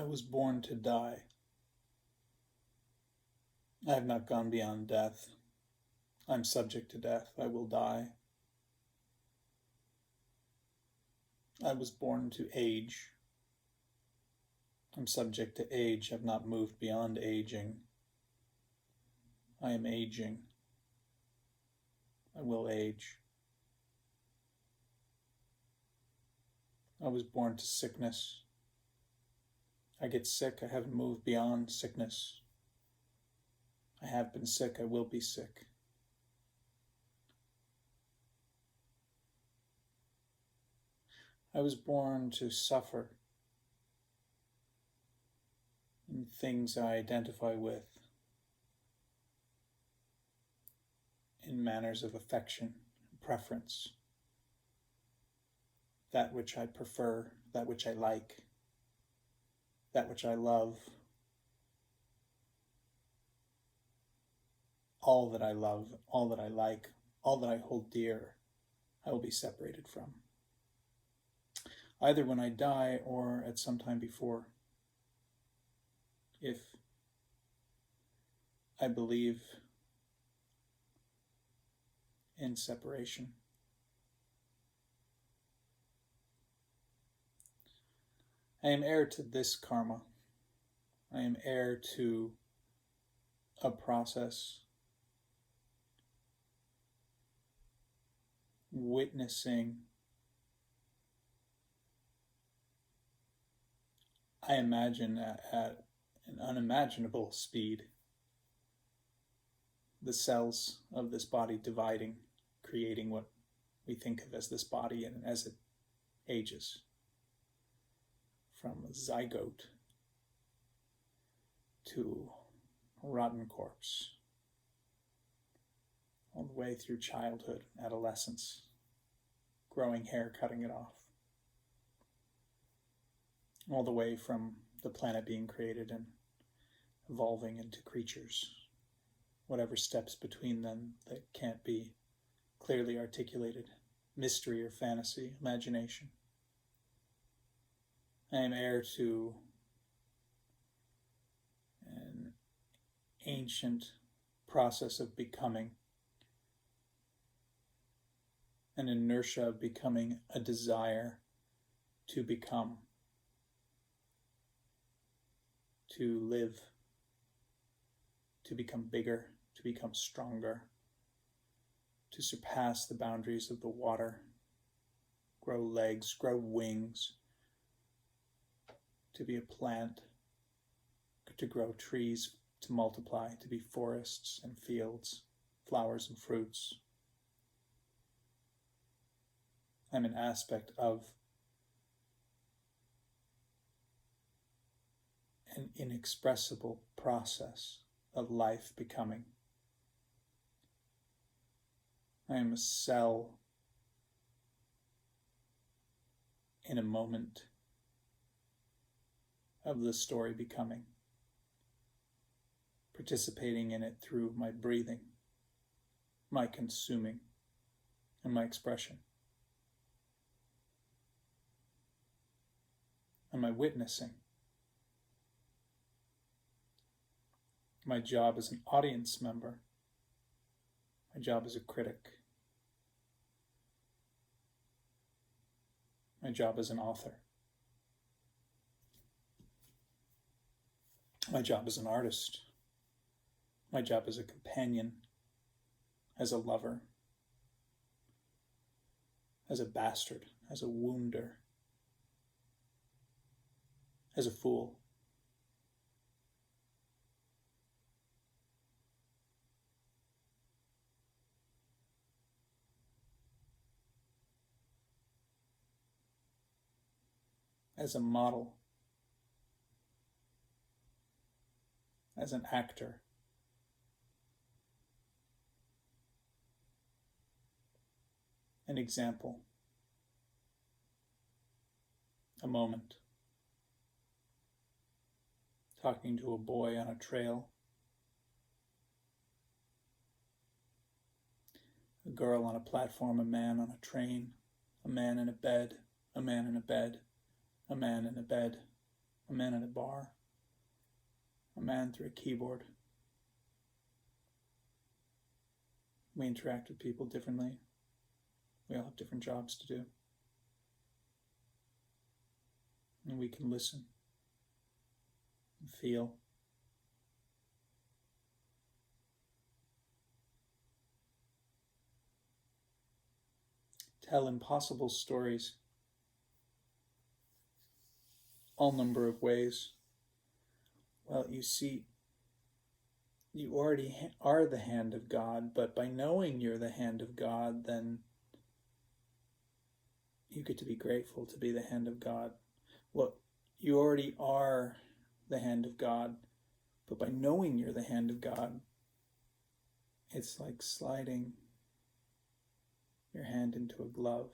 I was born to die. I have not gone beyond death. I'm subject to death. I will die. I was born to age. I'm subject to age. I've not moved beyond aging. I am aging. I will age. I was born to sickness. I get sick. I haven't moved beyond sickness. I have been sick. I will be sick. I was born to suffer in things I identify with, in manners of affection and preference, that which I prefer, that which I like, that which I love, all that I love, all that I like, all that I hold dear, I will be separated from, either when I die or at some time before, if I believe in separation. I am heir to this karma. I am heir to a process witnessing, I imagine at an unimaginable speed, the cells of this body dividing, creating what we think of as this body, and as it ages from a zygote to a rotten corpse, all the way through childhood, adolescence, growing hair, cutting it off, all the way from the planet being created and evolving into creatures, whatever steps between them that can't be clearly articulated, mystery or fantasy, imagination. I am heir to an ancient process of becoming, an inertia of becoming, a desire to become, to live, to become bigger, to become stronger, to surpass the boundaries of the water, grow legs, grow wings, to be a plant, to grow trees, to multiply, to be forests and fields, flowers and fruits. I'm an aspect of an inexpressible process of life becoming. I am a cell in a moment of the story becoming, participating in it through my breathing, my consuming, and my expression. And my witnessing. My job as an audience member. My job as a critic. My job as an author. My job as an artist. My job as a companion, as a lover, as a bastard, as a wounder, as a fool. As a model, as an actor, an example, a moment, talking to a boy on a trail, a girl on a platform, a man on a train, a man in a bed, a man in a bed, a man in a bed, a man at a bar, a man through a keyboard. We interact with people differently. We all have different jobs to do. And we can listen and feel. Tell impossible stories, all number of ways. Well, you see, you already are the hand of God, but by knowing you're the hand of God, then you get to be grateful to be the hand of God. Well, you already are the hand of God, but by knowing you're the hand of God, it's like sliding your hand into a glove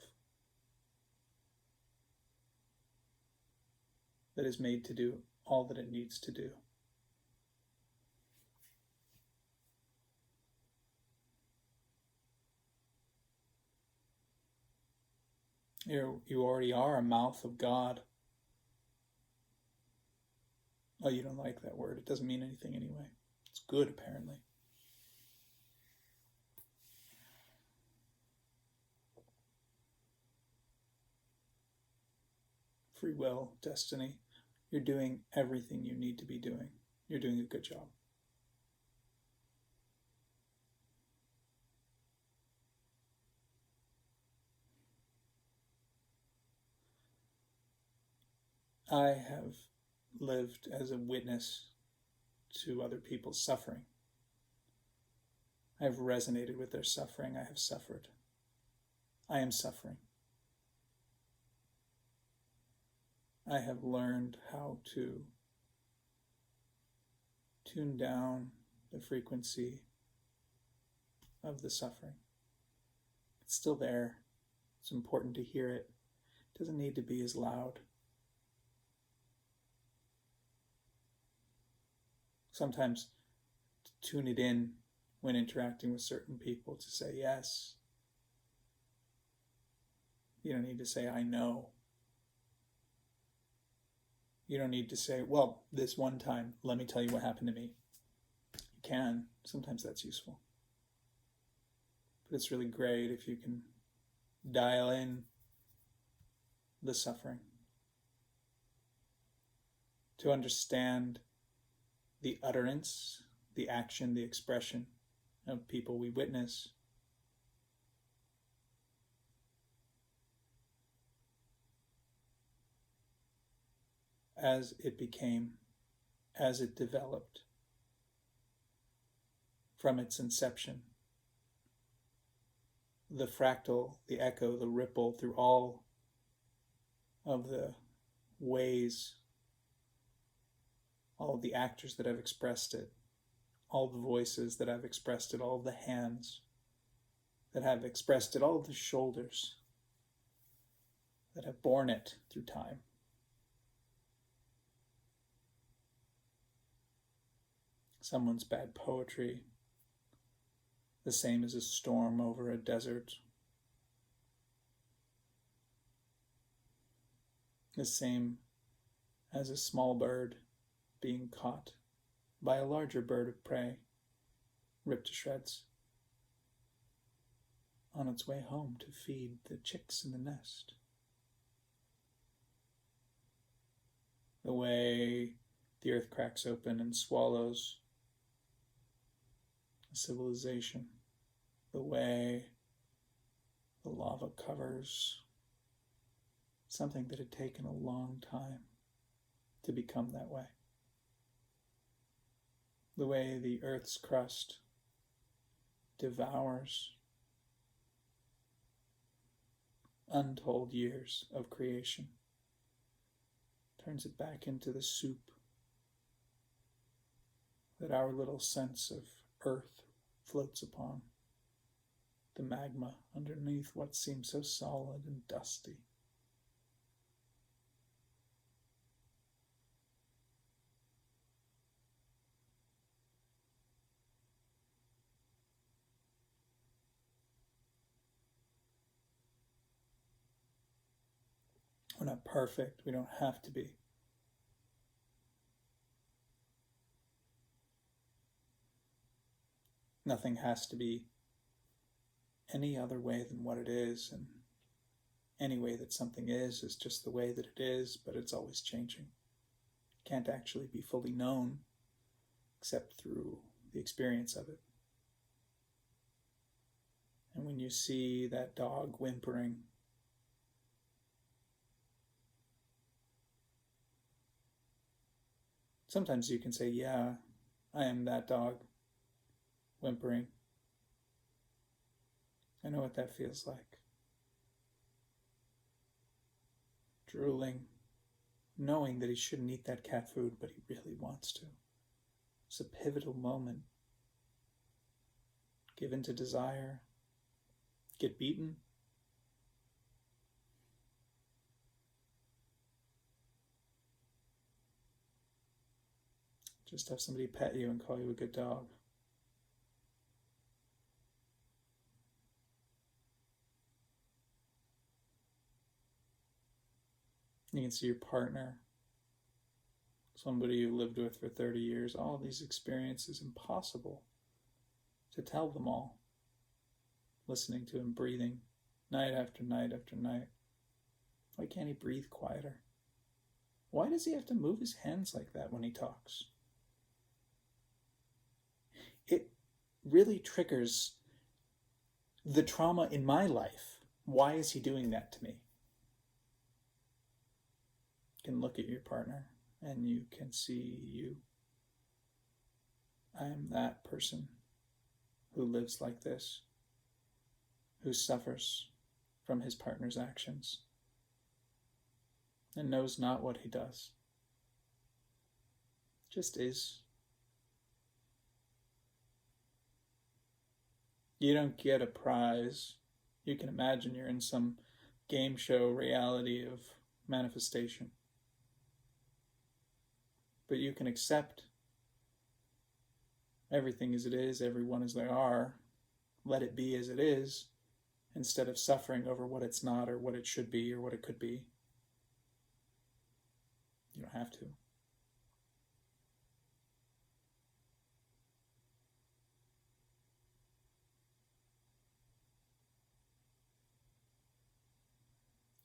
that is made to do all that it needs to do. You already are a mouth of God. Oh, you don't like that word. It doesn't mean anything anyway. It's good, apparently. Free will, destiny. You're doing everything you need to be doing. You're doing a good job. I have lived as a witness to other people's suffering. I have resonated with their suffering. I have suffered. I am suffering. I have learned how to tune down the frequency of the suffering. It's still there. It's important to hear it. It doesn't need to be as loud. Sometimes to tune it in when interacting with certain people, to say yes. You don't need to say, I know. You don't need to say, well, this one time, let me tell you what happened to me. You can. Sometimes that's useful. But it's really great if you can dial in the suffering to understand the utterance, the action, the expression of people we witness. As it became, as it developed from its inception. The fractal, the echo, the ripple through all of the ways, all of the actors that have expressed it, all the voices that have expressed it, all the hands that have expressed it, all the shoulders that have borne it through time. Someone's bad poetry, the same as a storm over a desert, the same as a small bird being caught by a larger bird of prey, ripped to shreds, on its way home to feed the chicks in the nest. The way the earth cracks open and swallows a civilization, the way the lava covers something that had taken a long time to become that way. The way the earth's crust devours untold years of creation, turns it back into the soup that our little sense of earth floats upon, the magma underneath what seems so solid and dusty. We're not perfect. We don't have to be. Nothing has to be any other way than what it is, and any way that something is just the way that it is, but it's always changing. It can't actually be fully known except through the experience of it. And when you see that dog whimpering, sometimes you can say, yeah, I am that dog whimpering. I know what that feels like. Drooling, knowing that he shouldn't eat that cat food, but he really wants to. It's a pivotal moment. Give in to desire. Get beaten. Just have somebody pet you and call you a good dog. You can see your partner, somebody you lived with for 30 years, all these experiences, impossible to tell them all. Listening to him breathing night after night after night. Why can't he breathe quieter? Why does he have to move his hands like that when he talks? It really triggers the trauma in my life. Why is he doing that to me? You can look at your partner and you can see you. I am that person who lives like this, who suffers from his partner's actions and knows not what he does. Just is. You don't get a prize. You can imagine you're in some game show reality of manifestation. But you can accept everything as it is, everyone as they are, let it be as it is, instead of suffering over what it's not or what it should be or what it could be. You don't have to.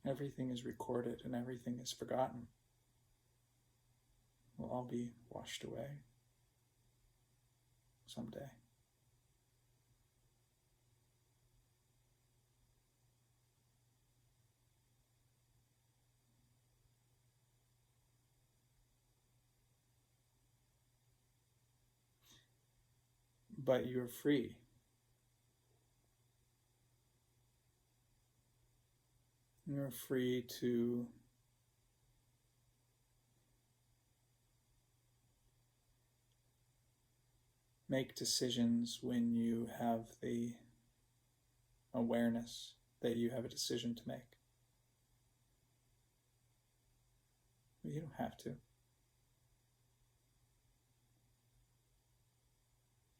Everything is recorded and everything is forgotten. Will all be washed away someday. But you're free. You're free to make decisions when you have the awareness that you have a decision to make. But you don't have to.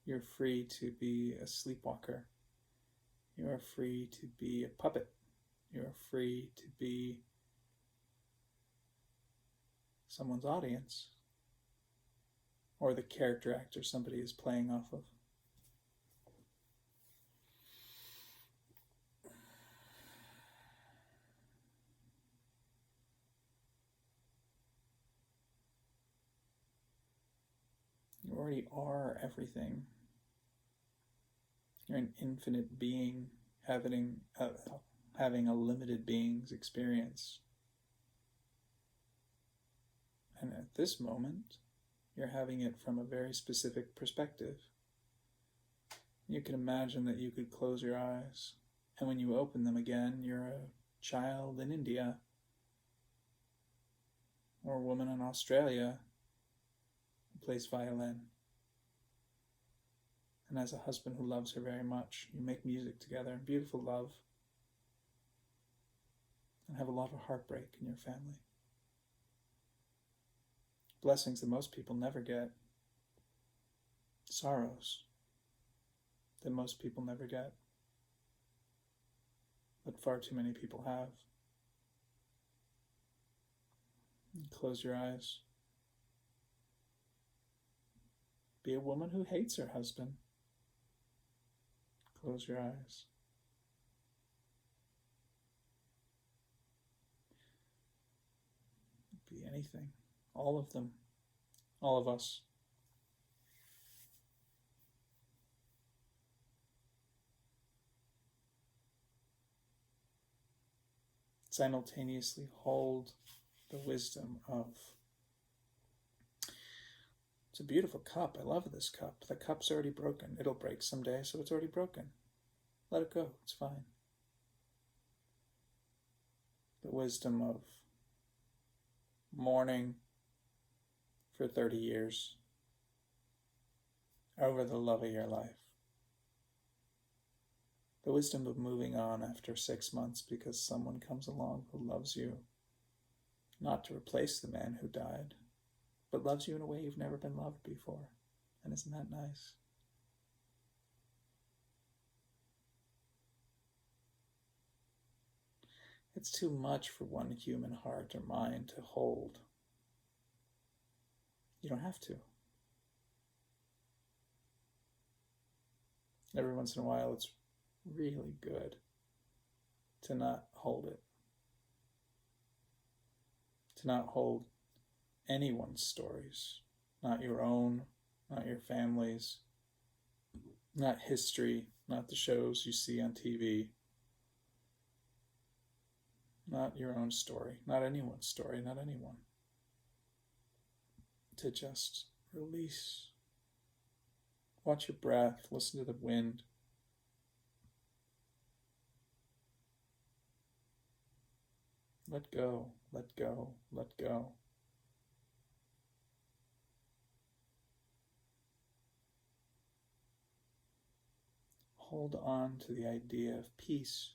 You're free to be a sleepwalker. You are free to be a puppet. You are free to be someone's audience, or the character actor somebody is playing off of. You already are everything. You're an infinite being having a limited being's experience. And at this moment, you're having it from a very specific perspective. You can imagine that you could close your eyes, and when you open them again, you're a child in India, or a woman in Australia who plays violin. And as a husband who loves her very much, you make music together, beautiful love, and have a lot of heartbreak in your family. Blessings that most people never get. Sorrows that most people never get, but far too many people have. And close your eyes. Be a woman who hates her husband. Close your eyes. Be anything. All of them. All of us. Simultaneously hold the wisdom of, it's a beautiful cup. I love this cup. The cup's already broken. It'll break someday, so it's already broken. Let it go. It's fine. The wisdom of mourning for 30 years over the love of your life. The wisdom of moving on after 6 months because someone comes along who loves you, not to replace the man who died, but loves you in a way you've never been loved before. And isn't that nice? It's too much for one human heart or mind to hold. You don't have to. Every once in a while, it's really good to not hold it. To not hold anyone's stories, not your own, not your family's, not history, not the shows you see on TV, not your own story, not anyone's story, not anyone. To just release. Watch your breath, listen to the wind. Let go, let go, let go. Hold on to the idea of peace,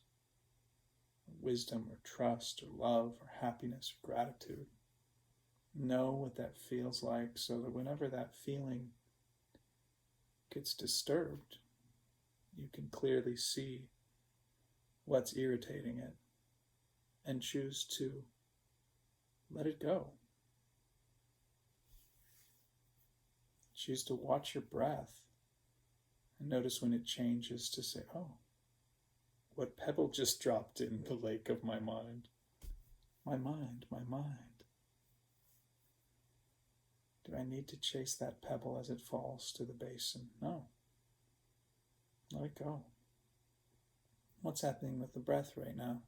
or wisdom, or trust, or love, or happiness, or gratitude. Know what that feels like so that whenever that feeling gets disturbed, you can clearly see what's irritating it and choose to let it go. Choose to watch your breath and notice when it changes to say, oh, what pebble just dropped in the lake of my mind? My mind, my mind. Do I need to chase that pebble as it falls to the basin? No. Let it go. What's happening with the breath right now?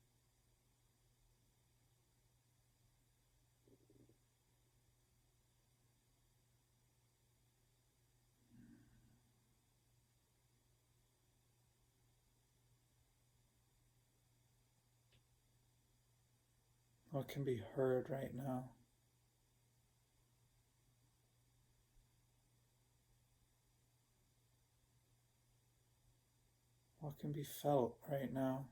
What can be heard right now? What can be felt right now?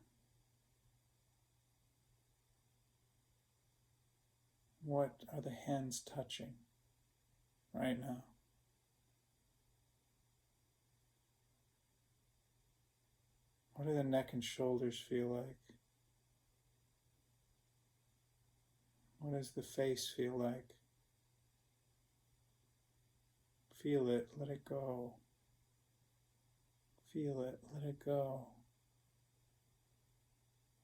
What are the hands touching right now? What do the neck and shoulders feel like? What does the face feel like? Feel it, let it go. Feel it, let it go.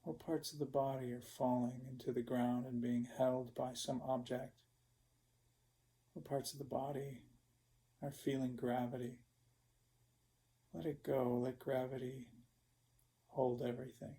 What parts of the body are falling into the ground and being held by some object? What parts of the body are feeling gravity? Let it go, let gravity hold everything.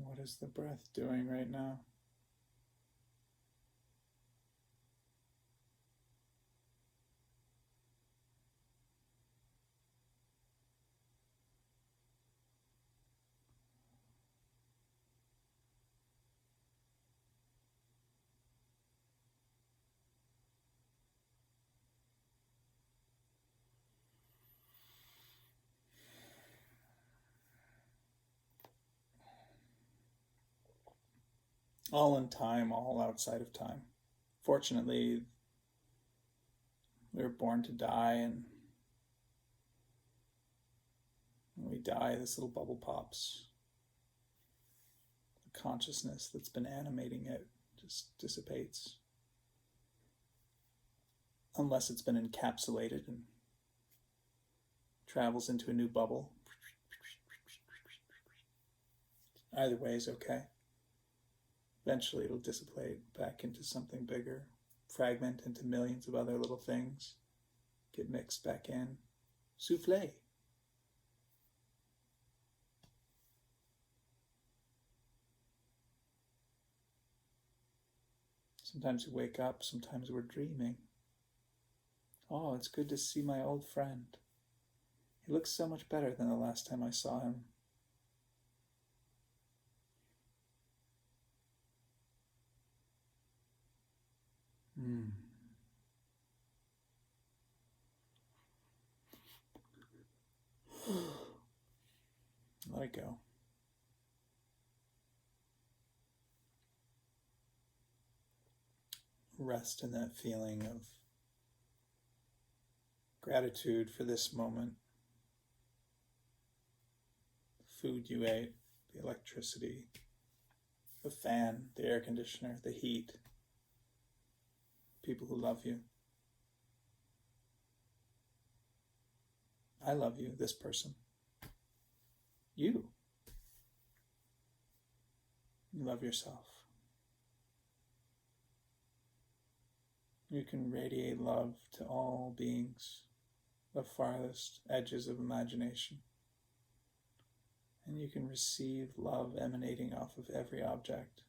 What is the breath doing right now? All in time, all outside of time. Fortunately, we were born to die, and we die, this little bubble pops. The consciousness that's been animating it just dissipates. Unless it's been encapsulated and travels into a new bubble. Either way is okay. Eventually it'll dissipate back into something bigger, fragment into millions of other little things, get mixed back in. Souffle. Sometimes we wake up, sometimes we're dreaming. Oh, it's good to see my old friend. He looks so much better than the last time I saw him. Let it go. Rest in that feeling of gratitude for this moment. The food you ate, the electricity, the fan, the air conditioner, the heat, people who love you. I love you, this person. You. You love yourself. You can radiate love to all beings, the farthest edges of imagination. And you can receive love emanating off of every object,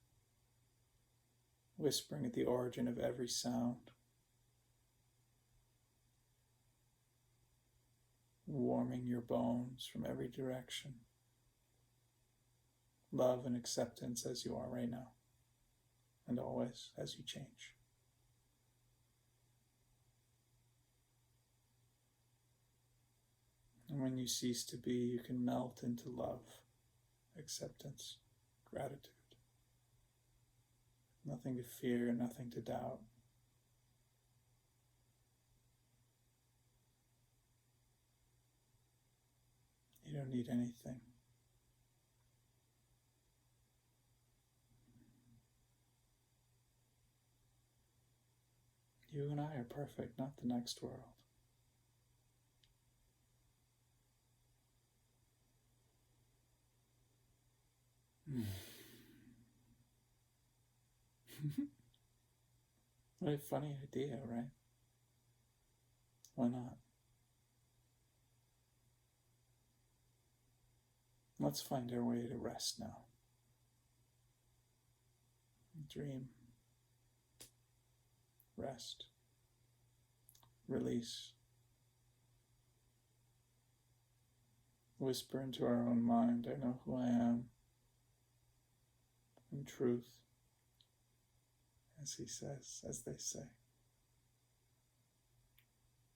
whispering at the origin of every sound, warming your bones from every direction. Love and acceptance as you are right now, and always as you change. And when you cease to be, you can melt into love, acceptance, gratitude. Nothing to fear, nothing to doubt. You don't need anything. You and I are perfect, not the next world. What a funny idea, right? Why not? Let's find our way to rest now. Dream. Rest. Release. Whisper into our own mind, I know who I am. In truth, as he says, as they say.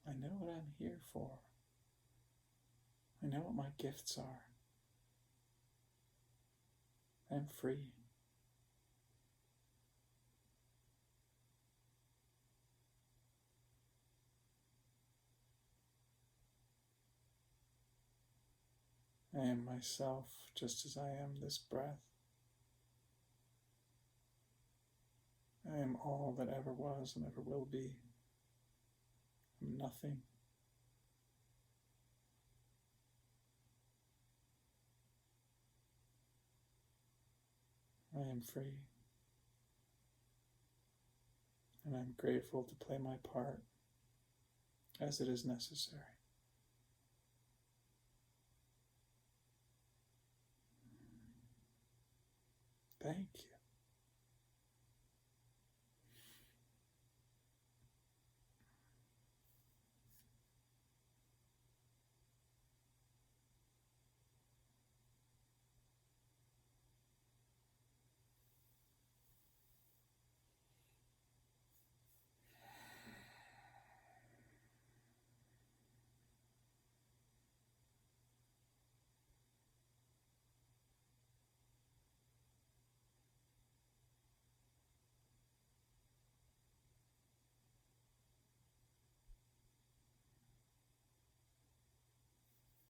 I know what I'm here for. I know what my gifts are. I'm free. I am myself just as I am this breath. I am all that ever was and ever will be. I'm nothing. I am free. And I'm grateful to play my part as it is necessary. Thank you.